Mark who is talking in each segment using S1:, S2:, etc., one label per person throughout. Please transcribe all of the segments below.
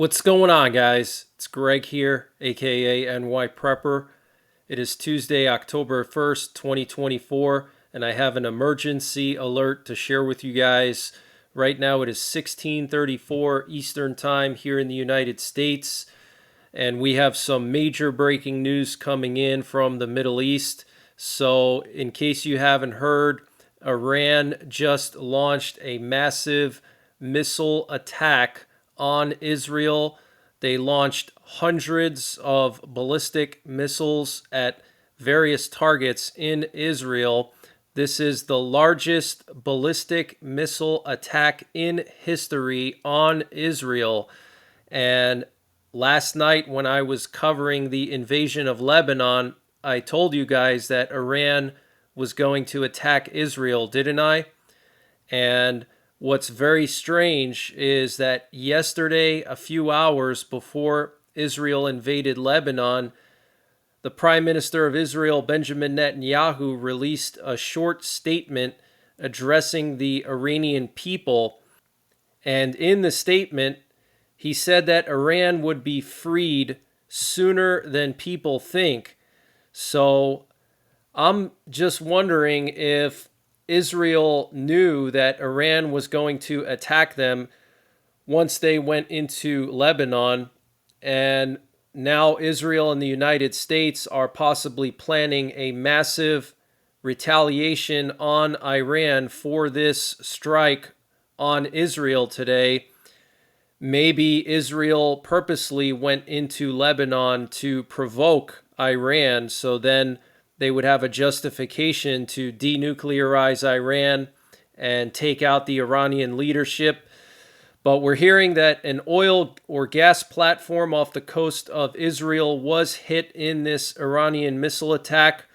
S1: What's going on, guys? It's Greg here, aka NYPrepper. It is Tuesday, October 1st, 2024, and I have an emergency alert to share with you guys. Right now, it is 16:34 Eastern Time here in the United States, and we have some major breaking news coming in from the Middle East. So, in case you haven't heard, Iran just launched a massive missile attack on Israel. They launched hundreds of ballistic missiles at various targets in Israel. This is the largest ballistic missile attack in history on Israel. And last night, when I was covering the invasion of Lebanon, I told you guys that Iran was going to attack Israel, didn't I? And what's very strange is that yesterday, a few hours before Israel invaded Lebanon, the Prime Minister of Israel, Benjamin Netanyahu, released a short statement addressing the Iranian people. And in the statement, he said that Iran would be freed sooner than people think. So I'm just wondering if Israel knew that Iran was going to attack them once they went into Lebanon, and now Israel and the United States are possibly planning a massive retaliation on Iran for this strike on Israel today. Maybe Israel purposely went into Lebanon to provoke Iran, so then they would have a justification to denuclearize Iran and take out the Iranian leadership. But we're hearing that an oil or gas platform off the coast of Israel was hit in this Iranian missile attack.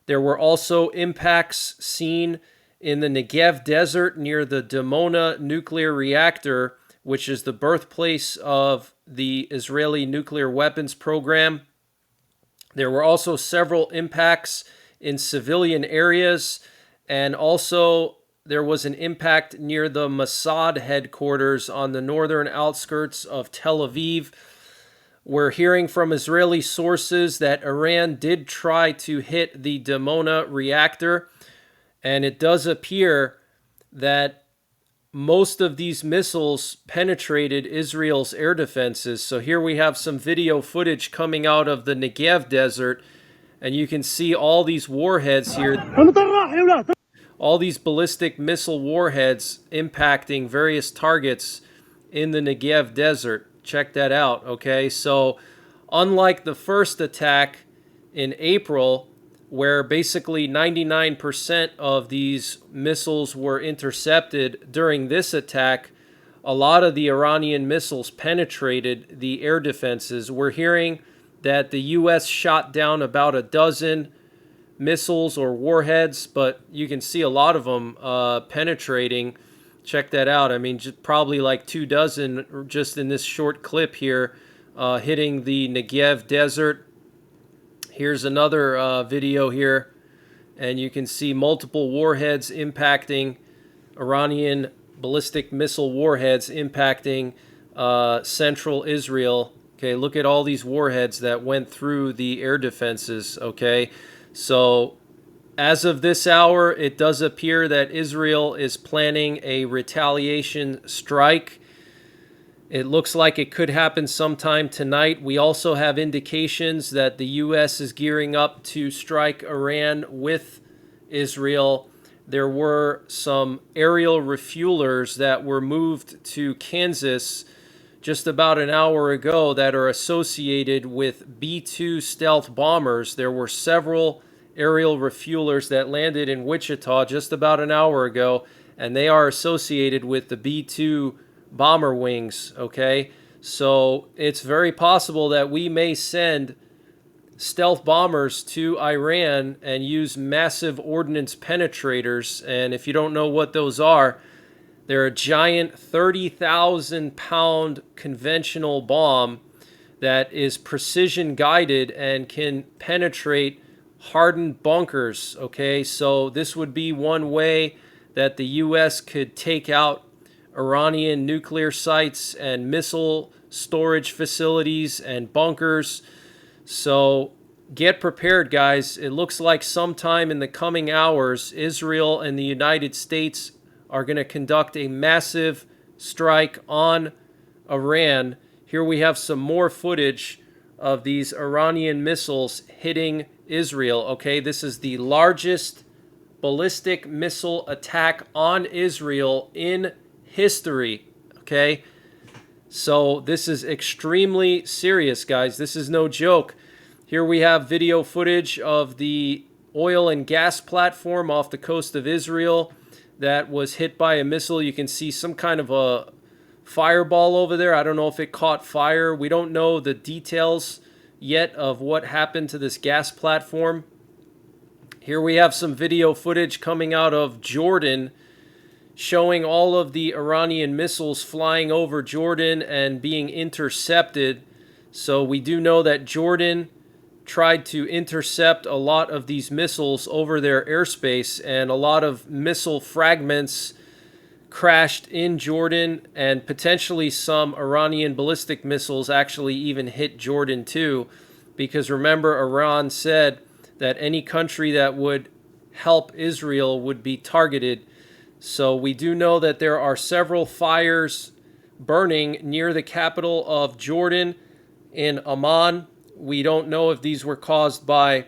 S1: There were also impacts seen in the Negev desert near the Dimona nuclear reactor, which is the birthplace of the Israeli nuclear weapons program. There were also several impacts in civilian areas, and also there was an impact near the Mossad headquarters on the northern outskirts of Tel Aviv. We're hearing from Israeli sources that Iran did try to hit the Dimona reactor, and it does appear that most of these missiles penetrated Israel's air defenses. So here we have some video footage coming out of the Negev desert, and you can see all these warheads here, all these ballistic missile warheads impacting various targets in the Negev desert. Check that out, okay? So unlike the first attack in April, where basically 99% of these missiles were intercepted, during this attack, a lot of the Iranian missiles penetrated the air defenses. We're hearing that the U.S. shot down about a dozen missiles or warheads, but you can see a lot of them penetrating. Check that out. I mean, probably like 24 just in this short clip here, hitting the Negev desert. Here's another video here, and you can see multiple warheads impacting Iranian ballistic missile warheads impacting central Israel. Okay, look at all these warheads that went through the air defenses. Okay, so as of this hour, it does appear that Israel is planning a retaliation strike. It looks like it could happen sometime tonight. We also have indications that the U.S. is gearing up to strike Iran with Israel. There were some aerial refuelers that were moved to Kansas just about an hour ago that are associated with B-2 stealth bombers. There were several aerial refuelers that landed in Wichita just about an hour ago, and they are associated with the B-2 bomber wings, okay? So it's very possible that we may send stealth bombers to Iran and use massive ordnance penetrators. And if you don't know what those are, they're a giant 30,000-pound conventional bomb that is precision guided and can penetrate hardened bunkers, okay? So this would be one way that the U.S. could take out Iranian nuclear sites and missile storage facilities and bunkers. So get prepared, guys. It looks like sometime in the coming hours, Israel and the United States are going to conduct a massive strike on Iran. Here we have some more footage of these Iranian missiles hitting Israel. Okay, this is the largest ballistic missile attack on Israel in history. Okay, so this is extremely serious, guys. This is no joke. Here we have video footage of the oil and gas platform off the coast of Israel that was hit by a missile. You can see some kind of a fireball over there. I don't know if it caught fire. We don't know the details yet of what happened to this gas platform. Here we have some video footage coming out of Jordan showing all of the Iranian missiles flying over Jordan and being intercepted. So we do know that Jordan tried to intercept a lot of these missiles over their airspace, and a lot of missile fragments crashed in Jordan, and potentially some Iranian ballistic missiles actually even hit Jordan too, because remember, Iran said that any country that would help Israel would be targeted. So we do know that there are several fires burning near the capital of Jordan in Amman. We don't know if these were caused by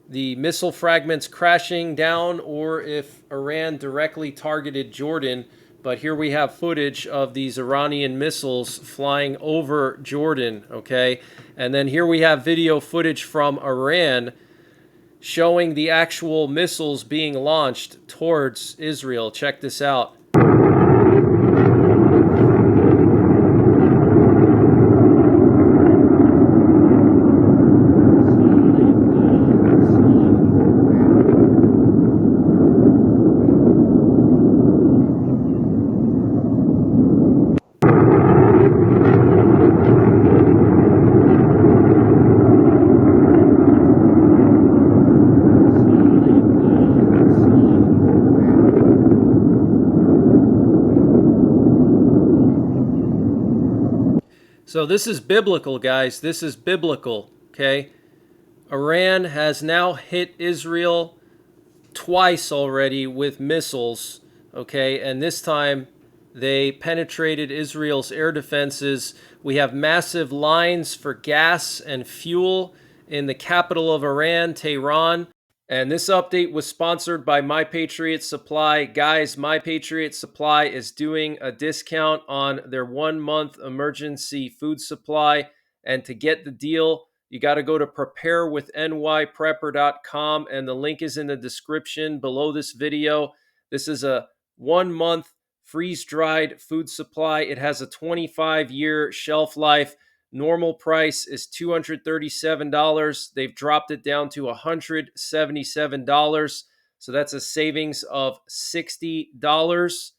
S1: the missile fragments crashing down or if Iran directly targeted Jordan. But here we have footage of these Iranian missiles flying over Jordan, okay? And then here we have video footage from Iran showing the actual missiles being launched towards Israel. Check this out. So this is biblical, guys. This is biblical, okay? Iran has now hit Israel twice already with missiles, okay? And this time they penetrated Israel's air defenses. We have massive lines for gas and fuel in the capital of Iran, Tehran. And this update was sponsored by My Patriot Supply. Guys, My Patriot Supply is doing a discount on their 1-month emergency food supply. And to get the deal, you got to go to preparewithnyprepper.com, and the link is in the description below this video. This is a 1-month freeze-dried food supply. It has a 25-year shelf life. Normal price is $237. They've dropped it down to $177. So that's a savings of $60.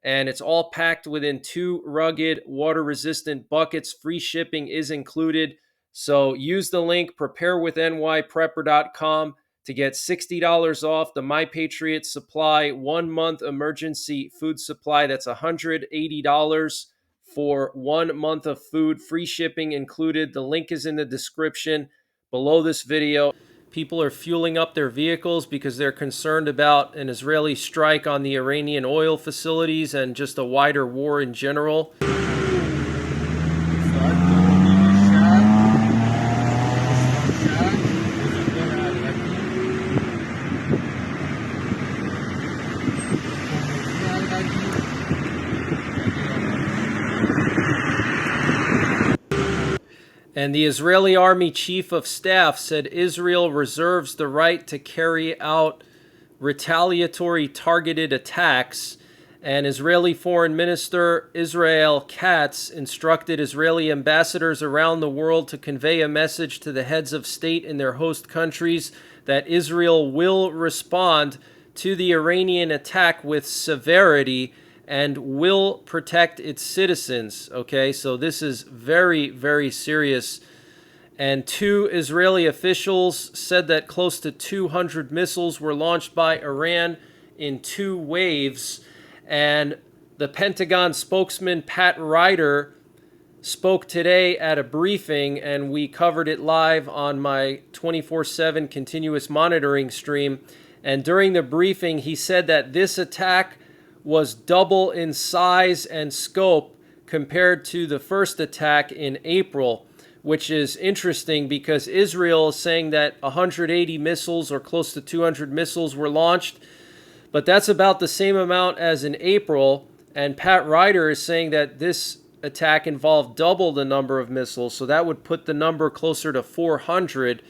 S1: And it's all packed within 2 rugged, water-resistant buckets. Free shipping is included. So use the link preparewithnyprepper.com to get $60 off the My Patriot Supply 1-month emergency food supply. That's $180 for 1 month of food, free shipping included. The link is in the description below this video. People are fueling up their vehicles because they're concerned about an Israeli strike on the Iranian oil facilities and just a wider war in general. And the Israeli Army Chief of Staff said Israel reserves the right to carry out retaliatory targeted attacks. And Israeli Foreign Minister Israel Katz instructed Israeli ambassadors around the world to convey a message to the heads of state in their host countries that Israel will respond to the Iranian attack with severity and will protect its citizens. Okay, so this is very, very serious. And 2 Israeli officials said that close to 200 missiles were launched by Iran in 2 waves. And the Pentagon spokesman Pat Ryder spoke today at a briefing, and we covered it live on my 24/7 continuous monitoring stream. And during the briefing, he said that this attack was double in size and scope compared to the first attack in April, which is interesting because Israel is saying that 180 missiles or close to 200 missiles were launched, but that's about the same amount as in April. And Pat Ryder is saying that this attack involved double the number of missiles, so that would put the number closer to 400.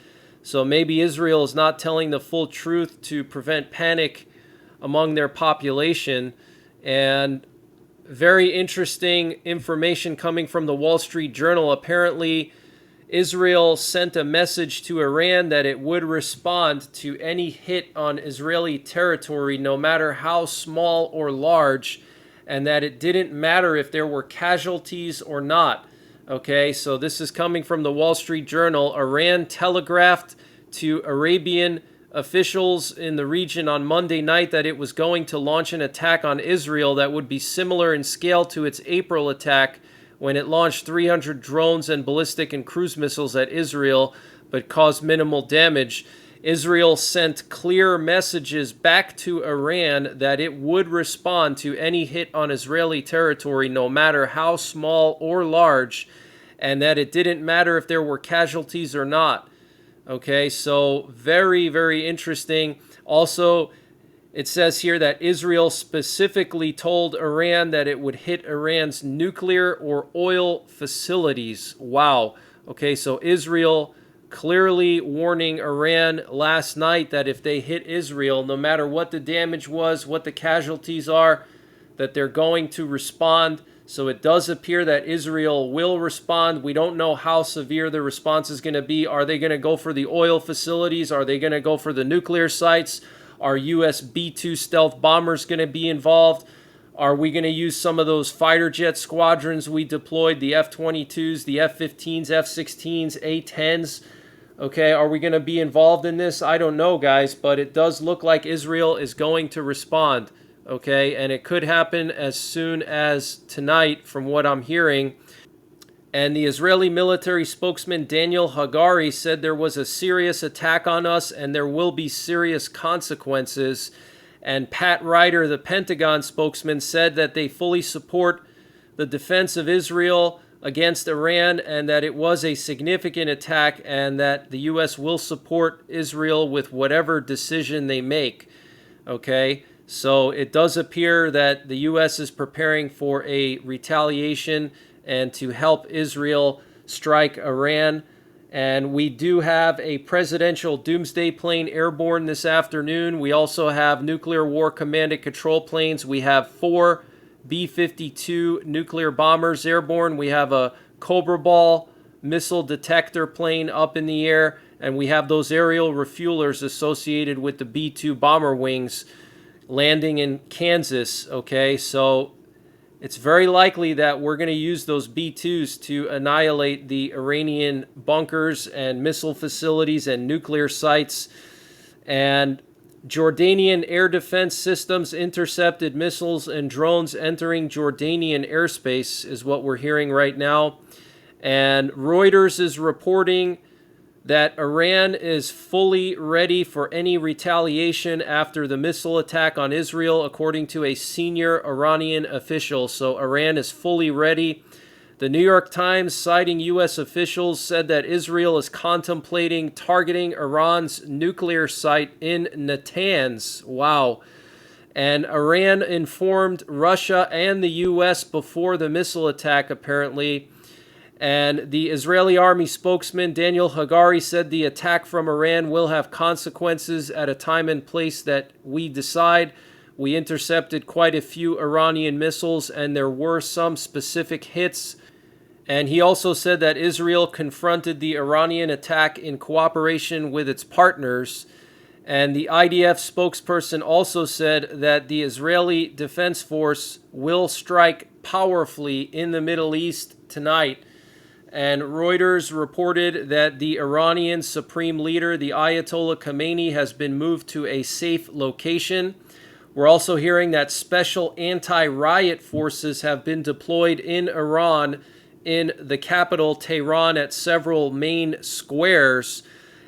S1: So maybe Israel is not telling the full truth to prevent panic among their population. And very interesting information coming from the Wall Street Journal. Apparently, Israel sent a message to Iran that it would respond to any hit on Israeli territory, no matter how small or large, and that it didn't matter if there were casualties or not. Okay, so this is coming from the Wall Street Journal. Iran telegraphed to Arabian officials in the region on Monday night that it was going to launch an attack on Israel that would be similar in scale to its April attack, when it launched 300 drones and ballistic and cruise missiles at Israel, but caused minimal damage. Israel sent clear messages back to Iran that it would respond to any hit on Israeli territory, no matter how small or large, and that it didn't matter if there were casualties or not. Okay, so very, very interesting. Also, it says here that Israel specifically told Iran that it would hit Iran's nuclear or oil facilities. Wow. Okay, so Israel clearly warning Iran last night that if they hit Israel, no matter what the damage was, what the casualties are, that they're going to respond. So it does appear that Israel will respond. We don't know how severe the response is going to be. Are they going to go for the oil facilities? Are they going to go for the nuclear sites? Are U.S. B-2 stealth bombers going to be involved? Are we going to use some of those fighter jet squadrons we deployed, the F-22s, the F-15s, F-16s, A-10s? Okay, are we going to be involved in this? I don't know, guys, but it does look like Israel is going to respond. Okay, and it could happen as soon as tonight from what I'm hearing. And the Israeli military spokesman Daniel Hagari said there was a serious attack on us and there will be serious consequences. And Pat Ryder, the Pentagon spokesman, said that they fully support the defense of Israel against Iran and that it was a significant attack and that the U.S. will support Israel with whatever decision they make. Okay, so it does appear that the U.S. is preparing for a retaliation and to help Israel strike Iran. And we do have a presidential doomsday plane airborne this afternoon. We also have nuclear war command and control planes. We have 4 B-52 nuclear bombers airborne. We have a Cobra Ball missile detector plane up in the air. And we have those aerial refuelers associated with the B-2 bomber wings landing in Kansas. Okay, so it's very likely that we're going to use those B-2s to annihilate the Iranian bunkers and missile facilities and nuclear sites. And Jordanian air defense systems intercepted missiles and drones entering Jordanian airspace is what we're hearing right now. And Reuters is reporting that Iran is fully ready for any retaliation after the missile attack on Israel, according to a senior Iranian official. So Iran is fully ready. The New York Times, citing U.S. officials, said that Israel is contemplating targeting Iran's nuclear site in Natanz. Wow. And Iran informed Russia and the U.S. before the missile attack, apparently. And the Israeli army spokesman Daniel Hagari said the attack from Iran will have consequences at a time and place that we decide. We intercepted quite a few Iranian missiles and there were some specific hits. And he also said that Israel confronted the Iranian attack in cooperation with its partners. And the IDF spokesperson also said that the Israeli Defense Force will strike powerfully in the Middle East tonight. And Reuters reported that the Iranian supreme leader, the Ayatollah Khamenei, has been moved to a safe location. We're also hearing that special anti-riot forces have been deployed in Iran, in the capital, Tehran, at several main squares.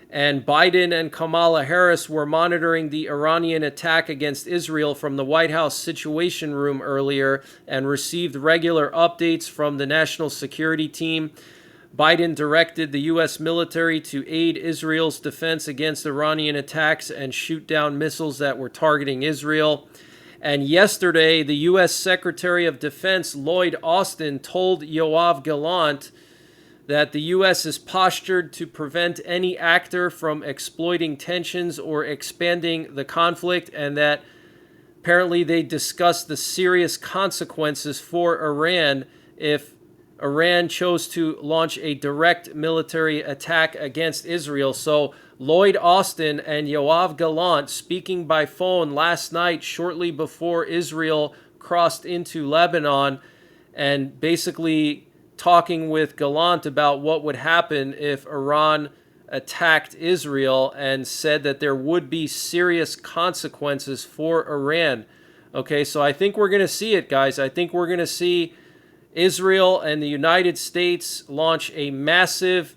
S1: And Biden and Kamala Harris were monitoring the Iranian attack against Israel from the White House Situation Room earlier and received regular updates from the National Security Team. Biden directed the U.S. military to aid Israel's defense against Iranian attacks and shoot down missiles that were targeting Israel. And yesterday, the U.S. Secretary of Defense Lloyd Austin told Yoav Gallant that the U.S. is postured to prevent any actor from exploiting tensions or expanding the conflict, and that apparently they discussed the serious consequences for Iran if Iran chose to launch a direct military attack against Israel. So Lloyd Austin and Yoav Gallant speaking by phone last night shortly before Israel crossed into Lebanon, and basically talking with Gallant about what would happen if Iran attacked Israel, and said that there would be serious consequences for Iran. Okay, so I think we're going to see it, guys. I think we're going to see Israel and the United States launch a massive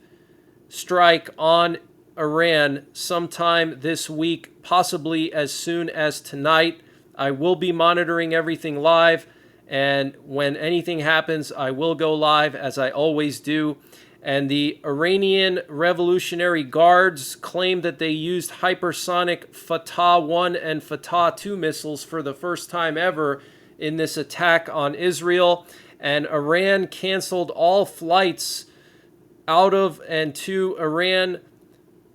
S1: strike on Iran sometime this week, possibly as soon as tonight. I will be monitoring everything live, and when anything happens, I will go live, as I always do. And the Iranian Revolutionary Guards claim that they used hypersonic Fatah 1 and Fatah 2 missiles for the first time ever in this attack on Israel. And Iran canceled all flights out of and to Iran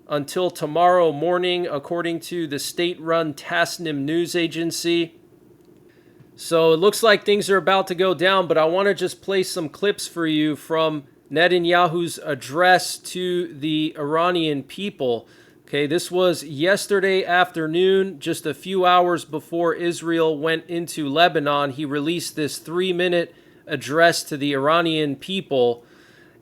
S1: until tomorrow morning, according to the state-run Tasnim news agency. So it looks like things are about to go down, but I want to just play some clips for you from Netanyahu's address to the Iranian people. Okay, this was yesterday afternoon, just a few hours before Israel went into Lebanon. He released this 3-minute address to the Iranian people,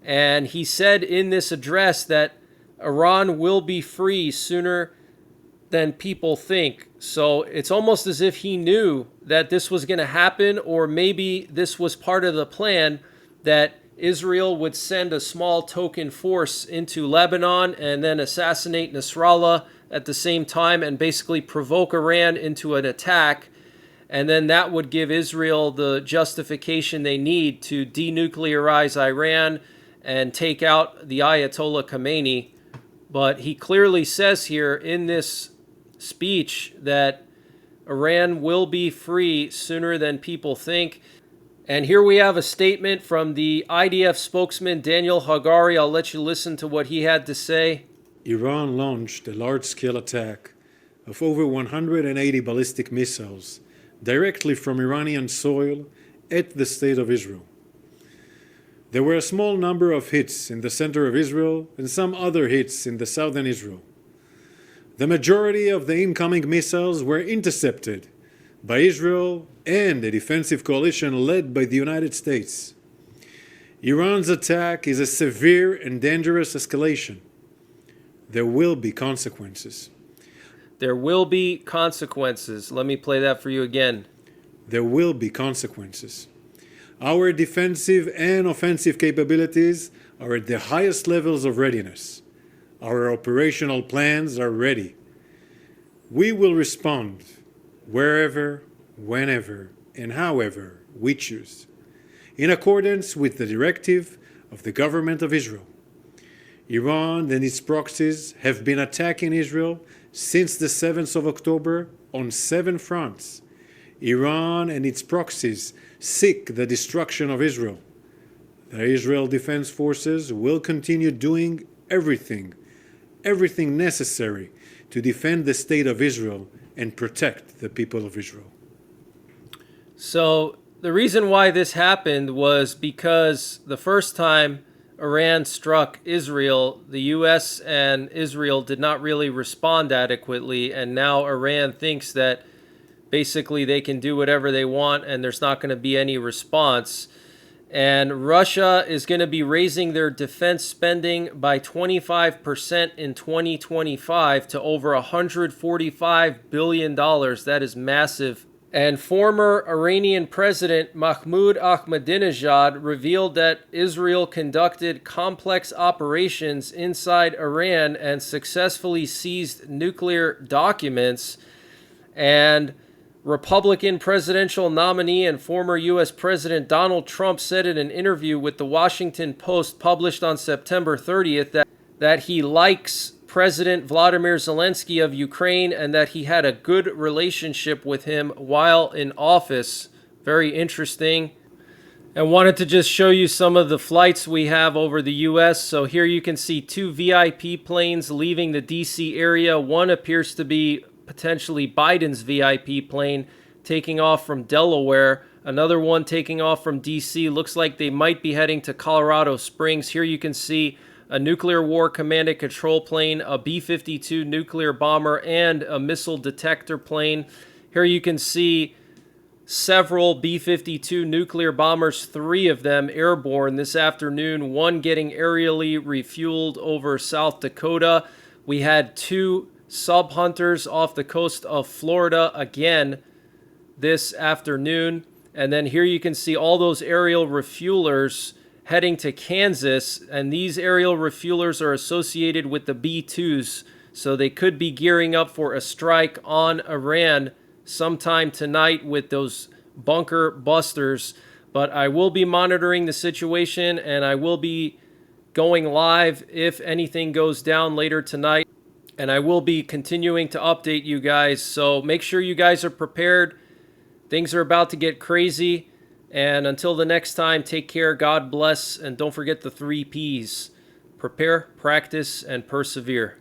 S1: and he said in this address that Iran will be free sooner than people think. So it's almost as if he knew that this was going to happen, or maybe this was part of the plan, that Israel would send a small token force into Lebanon and then assassinate Nasrallah at the same time and basically provoke Iran into an attack. And then that would give Israel the justification they need to denuclearize Iran and take out the Ayatollah Khamenei. But he clearly says here in this speech that Iran will be free sooner than people think. And here we have a statement from the IDF spokesman Daniel Hagari. I'll let you listen to what he had to say.
S2: Iran launched a large-scale attack of over 180 ballistic missiles directly from Iranian soil at the State of Israel. There were a small number of hits in the center of Israel and some other hits in the southern Israel. The majority of the incoming missiles were intercepted by Israel and a defensive coalition led by the United States. Iran's attack is a severe and dangerous escalation. There will be consequences.
S1: There will be consequences. Let me play that for you again.
S2: There will be consequences. Our defensive and offensive capabilities are at the highest levels of readiness. Our operational plans are ready. We will respond wherever, whenever, and however we choose, in accordance with the directive of the government of Israel. Iran and its proxies have been attacking Israel since the 7th of October on 7 fronts. Iran and its proxies seek the destruction of Israel. The Israel Defense Forces will continue doing everything necessary to defend the state of Israel and protect the people of Israel.
S1: So the reason why this happened was because the first time Iran struck Israel, the U.S. and Israel did not really respond adequately, and now Iran thinks that basically they can do whatever they want and there's not going to be any response. And Russia is going to be raising their defense spending by 25% in 2025 to over $145 billion. That is massive. And former Iranian President Mahmoud Ahmadinejad revealed that Israel conducted complex operations inside Iran and successfully seized nuclear documents. And Republican presidential nominee and former U.S. President Donald Trump said in an interview with the Washington Post published on September 30th that he likes President Vladimir Zelensky of Ukraine and that he had a good relationship with him while in office. Very interesting. And wanted to just show you some of the flights we have over the U.S. So here you can see 2 VIP planes leaving the D.C. area. One appears to be potentially Biden's VIP plane taking off from Delaware. Another one taking off from D.C. Looks like they might be heading to Colorado Springs. Here you can see a nuclear war command and control plane, a B-52 nuclear bomber, and a missile detector plane. Here you can see several B-52 nuclear bombers, 3 of them airborne this afternoon, one getting aerially refueled over South Dakota. We had 2 sub hunters off the coast of Florida again this afternoon. And then here you can see all those aerial refuelers heading to Kansas. And these aerial refuelers are associated with the B-2s. So they could be gearing up for a strike on Iran sometime tonight with those bunker busters. But I will be monitoring the situation and I will be going live if anything goes down later tonight. And I will be continuing to update you guys. So make sure you guys are prepared. Things are about to get crazy. And until the next time, take care, God bless, and don't forget the 3 Ps. Prepare, practice, and persevere.